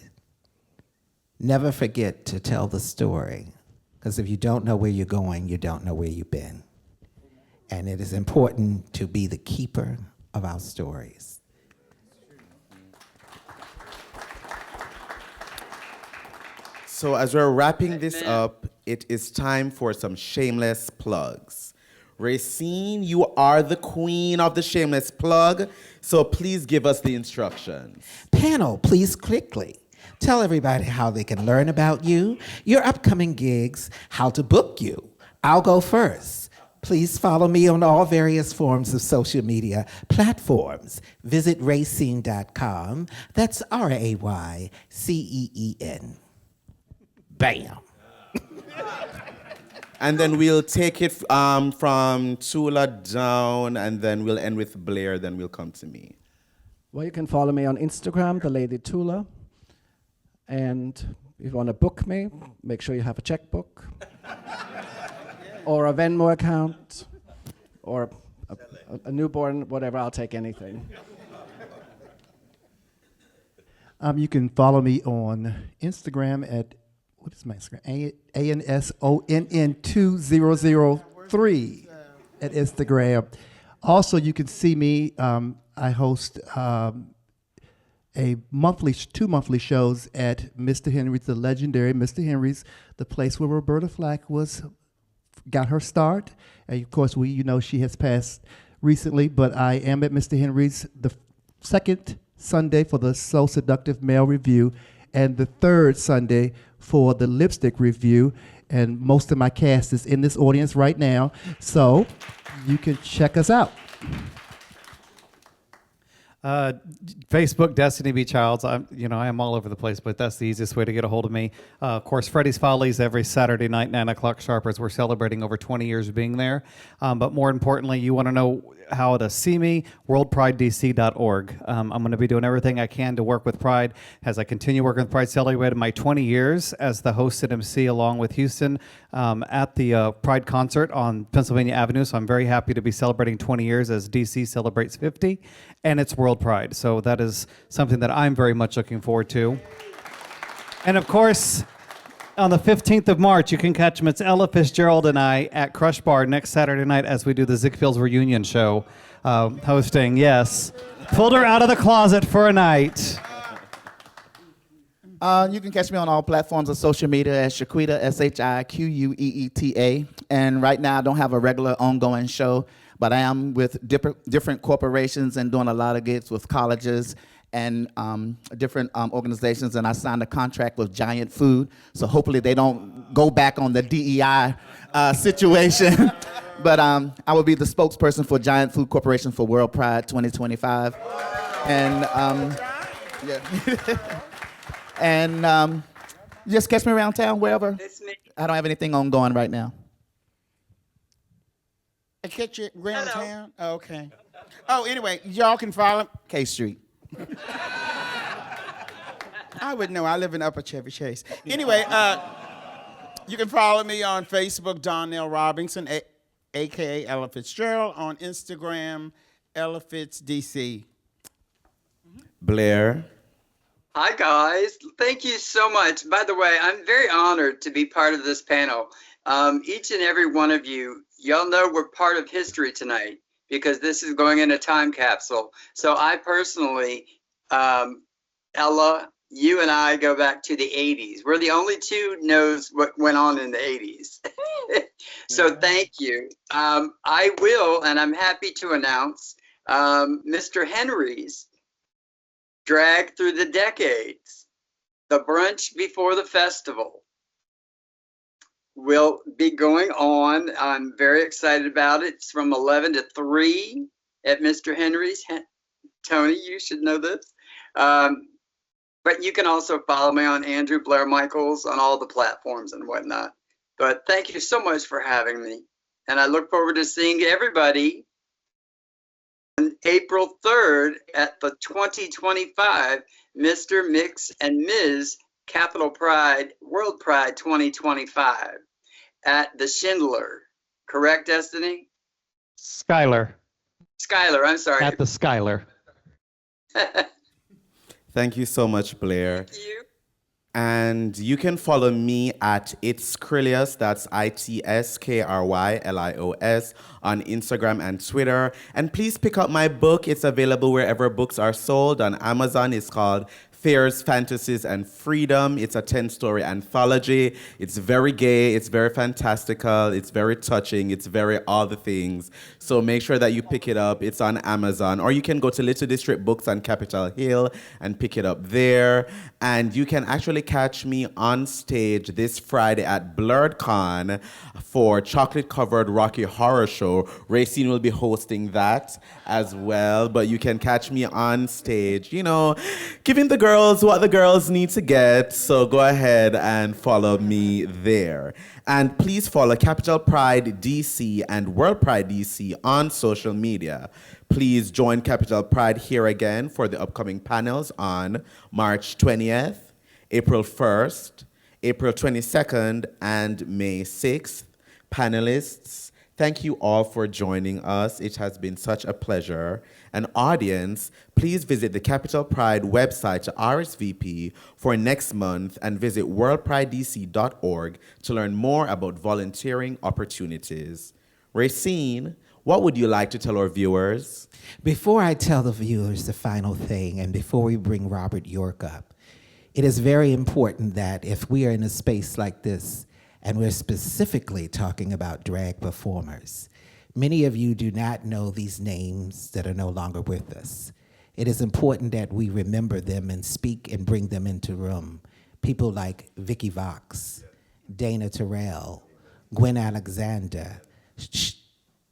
Never forget to tell the story. Because if you don't know where you're going, you don't know where you've been. And it is important to be the keeper of our stories. So as we're wrapping this up, it is time for some shameless plugs. Rayceen, you are the queen of the shameless plug, so please give us the instructions. Panel, please quickly tell everybody how they can learn about you, your upcoming gigs, how to book you. I'll go first. Please follow me on all various forms of social media platforms. Visit rayceen.com. That's RAYCEEN. Bam. And then we'll take it from Tula down, and then we'll end with Blair, then we'll come to me. Well, you can follow me on Instagram, the Lady Tula. And if you want to book me, make sure you have a checkbook or a Venmo account or a newborn, whatever. I'll take anything. You can follow me on Instagram at, what is my Instagram? ANSONN2003 at Instagram. Also, you can see me. I host two monthly shows at Mr. Henry's, the legendary Mr. Henry's, the place where Roberta Flack got her start. And of course, she has passed recently, but I am at Mr. Henry's the second Sunday for the So Seductive Male Review and the third Sunday for the Lipstick Review. And most of my cast is in this audience right now, so you can check us out. Facebook, Destiny B. Childs. I am all over the place, but that's the easiest way to get a hold of me. Of course, Freddy's Follies every Saturday night, 9 o'clock sharp, as we're celebrating over 20 years of being there. But more importantly, you want to know how to see me, worldpridedc.org. I'm going to be doing everything I can to work with Pride as I continue working with Pride, celebrating my 20 years as the host and MC along with Houston at the Pride concert on Pennsylvania Avenue. So I'm very happy to be celebrating 20 years as DC celebrates 50, and it's World Pride. So that is something that I'm very much looking forward to. And of course, on the 15th of March, you can catch Miss Ella Fitzgerald and I at Crush Bar next Saturday night as we do the Ziegfeld's reunion show, hosting, yes. Pulled her out of the closet for a night. You can catch me on all platforms of social media as Shi-Queeta, SHIQUEETA. And right now, I don't have a regular ongoing show, but I am with different corporations and doing a lot of gigs with colleges and different organizations, and I signed a contract with Giant Food, so hopefully they don't go back on the DEI situation. But I will be the spokesperson for Giant Food Corporation for World Pride 2025. And yeah. And just catch me around town, wherever. I don't have anything ongoing right now. I catch you around town? Oh, okay. Oh, anyway, y'all can follow K Street. I would know. I live in Upper Chevy Chase. Anyway, you can follow me on Facebook, Donnell Robinson, a.k.a. Ella Fitzgerald. On Instagram, Ella Fitz DC. Blair. Hi, guys. Thank you so much. By the way, I'm very honored to be part of this panel. Each and every one of you, y'all know we're part of history tonight because this is going in a time capsule. So I personally, Ella, you and I go back to the 80s. We're the only two knows what went on in the 80s. So thank you. I will, and I'm happy to announce, Mr. Henry's Drag Through the Decades, the brunch before the festival, will be going on. I'm very excited about it. It's from 11 to 3 at Mr. Henry's. Tony, you should know this. But you can also follow me on Andrew Blair Michaels on all the platforms and whatnot. But thank you so much for having me. And I look forward to seeing everybody on April 3rd at the 2025 Mr. Mix and Ms. Capital Pride, World Pride 2025 at the Schindler. Correct, Destiny? Skylar. Skylar, I'm sorry. At the Skylar. Thank you so much, Blair. Thank you. And you can follow me at It's Skrylios, that's ITSKRYLIOS, on Instagram and Twitter. And please pick up my book. It's available wherever books are sold. On Amazon, it's called Fears, Fantasies, and Freedom. It's a 10-story anthology. It's very gay, it's very fantastical, it's very touching, it's very all the things. So make sure that you pick it up. It's on Amazon. Or you can go to Little District Books on Capitol Hill and pick it up there. And you can actually catch me on stage this Friday at BlurredCon for Chocolate Covered Rocky Horror Show. Rayceen will be hosting that as well. But you can catch me on stage, giving the girls girls what the girls need to get, so go ahead and follow me there. And please follow Capital Pride DC and World Pride DC on social media. Please join Capital Pride here again for the upcoming panels on March 20th, April 1st, April 22nd, and May 6th. Panelists, thank you all for joining us. It has been such a pleasure. And audience, please visit the Capital Pride website to RSVP for next month and visit worldpridedc.org to learn more about volunteering opportunities. Rayceen, what would you like to tell our viewers? Before I tell the viewers the final thing, and before we bring Robert York up, it is very important that if we are in a space like this, and we're specifically talking about drag performers, many of you do not know these names that are no longer with us. It is important that we remember them and speak and bring them into room. People like Vicky Vox, Dana Terrell, Gwen Alexander,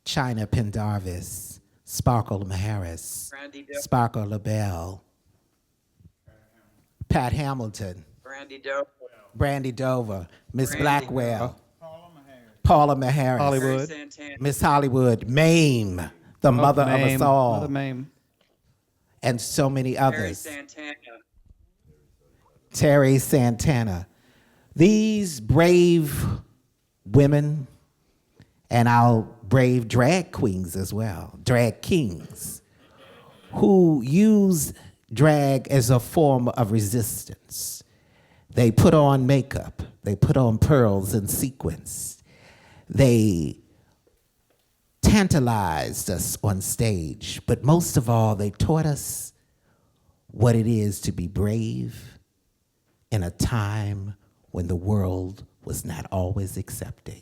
China Pendarvis, Sparkle Maharis, Sparkle LaBelle, Pat Hamilton, Brandy Dover, Miss Blackwell, Paula Maharis, Hollywood, Miss Hollywood, Mame, the mother of us all, Mother Mame. and so many others. Santana. Terry Santana. These brave women and our brave drag queens as well, drag kings, who use drag as a form of resistance. They put on makeup, they put on pearls and sequins. They tantalized us on stage, but most of all, they taught us what it is to be brave in a time when the world was not always accepting.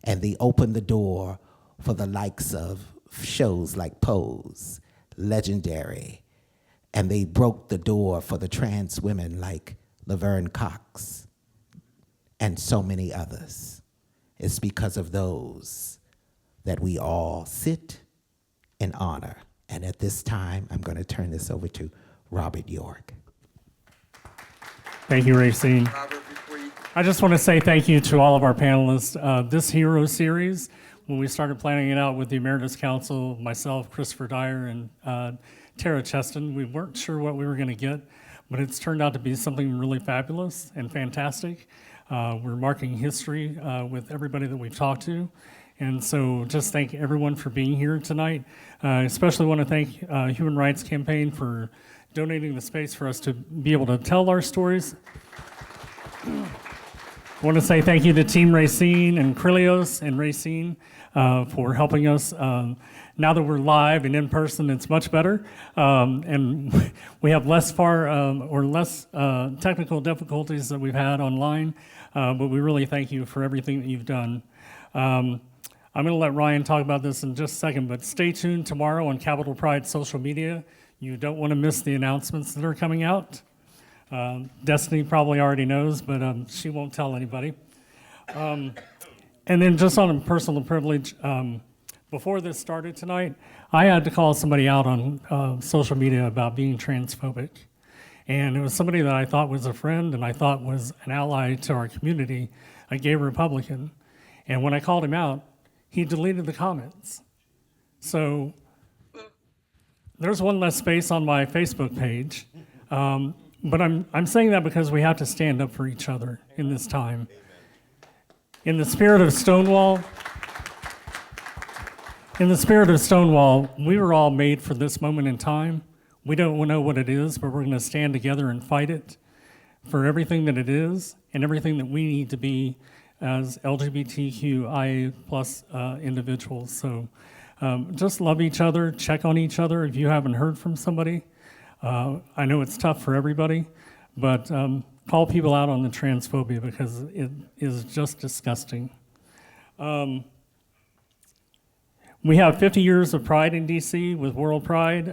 And they opened the door for the likes of shows like Pose, Legendary, and they broke the door for the trans women like Laverne Cox and so many others. It's because of those that we all sit in honor. And at this time, I'm going to turn this over to Robert York. Thank you, Rayceen. Robert, before you I just want to say thank you to all of our panelists. This Hero Series, when we started planning it out with the Emeritus Council, myself, Christopher Dyer, and Tara Cheston, we weren't sure what we were going to get, but it's turned out to be something really fabulous and fantastic. We're marking history with everybody that we've talked to. And so just thank everyone for being here tonight. Especially want to thank Human Rights Campaign for donating the space for us to be able to tell our stories. I want to say thank you to Team Rayceen and Krilios and Rayceen for helping us. Now that we're live and in person, it's much better. And we have less technical difficulties that we've had online, but we really thank you for everything that you've done. I'm going to let Ryan talk about this in just a second, but stay tuned tomorrow on Capital Pride social media. You don't want to miss the announcements that are coming out. Destiny probably already knows, but she won't tell anybody. And then just on a personal privilege, before this started tonight, I had to call somebody out on social media about being transphobic. And it was somebody that I thought was a friend and I thought was an ally to our community, a gay Republican. And when I called him out, he deleted the comments. So there's one less space on my Facebook page. But I'm saying that because we have to stand up for each other in this time. In the spirit of Stonewall, we were all made for this moment in time. We don't know what it is, but we're going to stand together and fight it for everything that it is and everything that we need to be as LGBTQIA plus individuals. So just love each other, check on each other if you haven't heard from somebody. I know it's tough for everybody, but call people out on the transphobia because it is just disgusting. We have 50 years of Pride in DC with World Pride,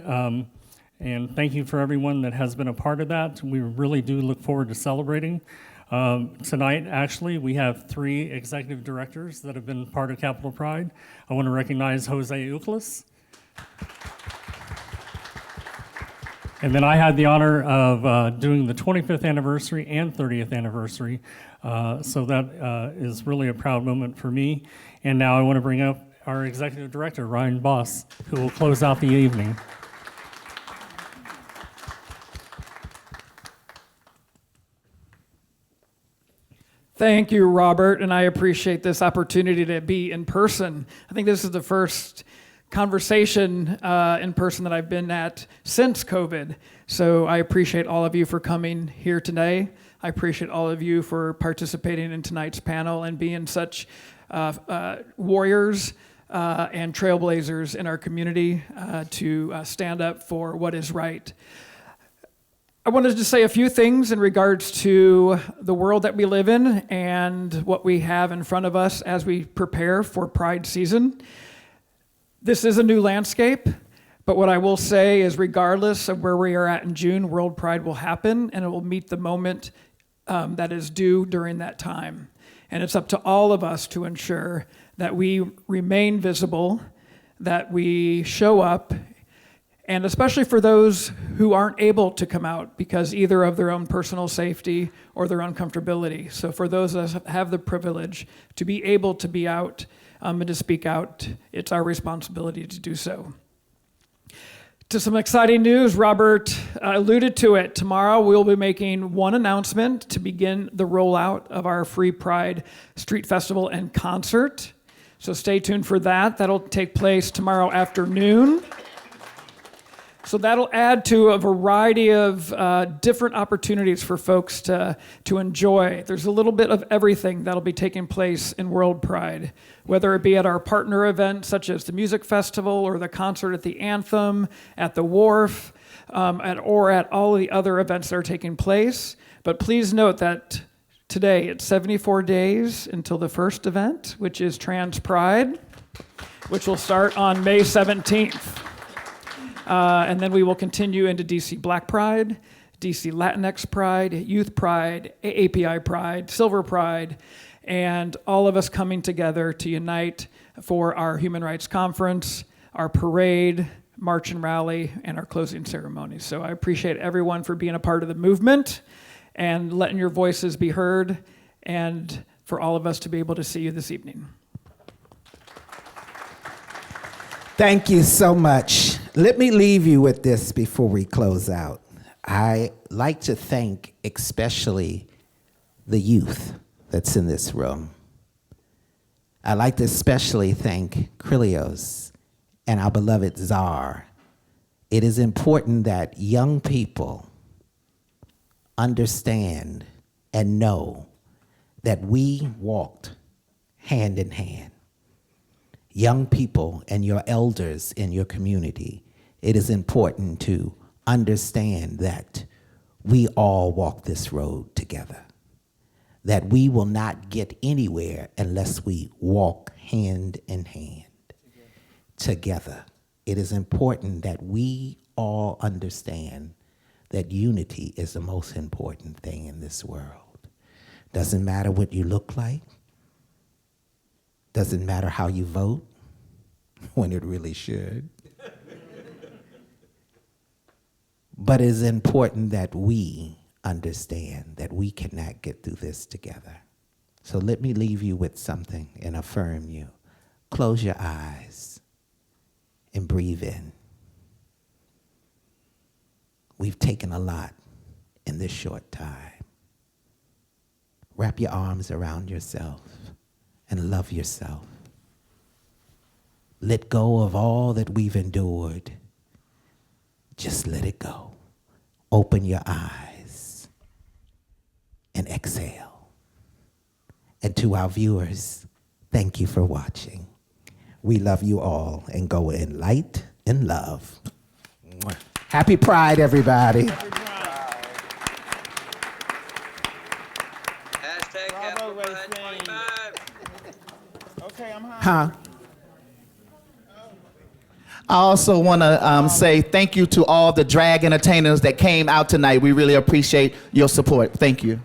and thank you for everyone that has been a part of that. We really do look forward to celebrating. Tonight, actually, we have 3 executive directors that have been part of Capital Pride. I want to recognize Jose Uclis. And then I had the honor of doing the 25th anniversary and 30th anniversary. So that is really a proud moment for me. And now I want to bring up our executive director, Ryan Boss, who will close out the evening. Thank you, Robert, and I appreciate this opportunity to be in person. I think this is the first conversation in person that I've been at since COVID. So I appreciate all of you for coming here today. I appreciate all of you for participating in tonight's panel and being such warriors and trailblazers in our community to stand up for what is right. I wanted to say a few things in regards to the world that we live in and what we have in front of us as we prepare for Pride season. This is a new landscape, but what I will say is regardless of where we are at in June, World Pride will happen and it will meet the moment that is due during that time. And it's up to all of us to ensure that we remain visible, that we show up, and especially for those who aren't able to come out because either of their own personal safety or their own comfortability. So for those that have the privilege to be able to be out and to speak out, it's our responsibility to do so. To some exciting news, Robert alluded to it. Tomorrow we'll be making one announcement to begin the rollout of our Free Pride Street Festival and Concert. So stay tuned for that. That'll take place tomorrow afternoon. So that'll add to a variety of different opportunities for folks to enjoy. There's a little bit of everything that'll be taking place in World Pride, whether it be at our partner events such as the music festival or the concert at the Anthem, at the Wharf, or at all of the other events that are taking place. But please note that today it's 74 days until the first event, which is Trans Pride, which will start on May 17th. And then we will continue into DC Black Pride, DC Latinx Pride, Youth Pride, AAPI Pride, Silver Pride, and all of us coming together to unite for our Human Rights Conference, our parade, march and rally, and our closing ceremony. So I appreciate everyone for being a part of the movement and letting your voices be heard, and for all of us to be able to see you this evening. Thank you so much. Let me leave you with this before we close out. I like to thank especially the youth that's in this room. I like to especially thank Krilios and our beloved Czar. It is important that young people understand and know that we walked hand in hand. Young people and your elders in your community, it is important to understand that we all walk this road together, that we will not get anywhere unless we walk hand in hand together. It is important that we all understand that unity is the most important thing in this world. Doesn't matter what you look like, doesn't matter how you vote, when it really should. But it's important that we understand that we cannot get through this together. So let me leave you with something and affirm you. Close your eyes and breathe in. We've taken a lot in this short time. Wrap your arms around yourself and love yourself. Let go of all that we've endured. Just let it go. Open your eyes and exhale. And to our viewers, thank you for watching. We love you all and go in light and love. Happy Pride, everybody. Hashtag Capital Pride 25. Okay, I'm high. Huh? I also want to say thank you to all the drag entertainers that came out tonight. We really appreciate your support. Thank you.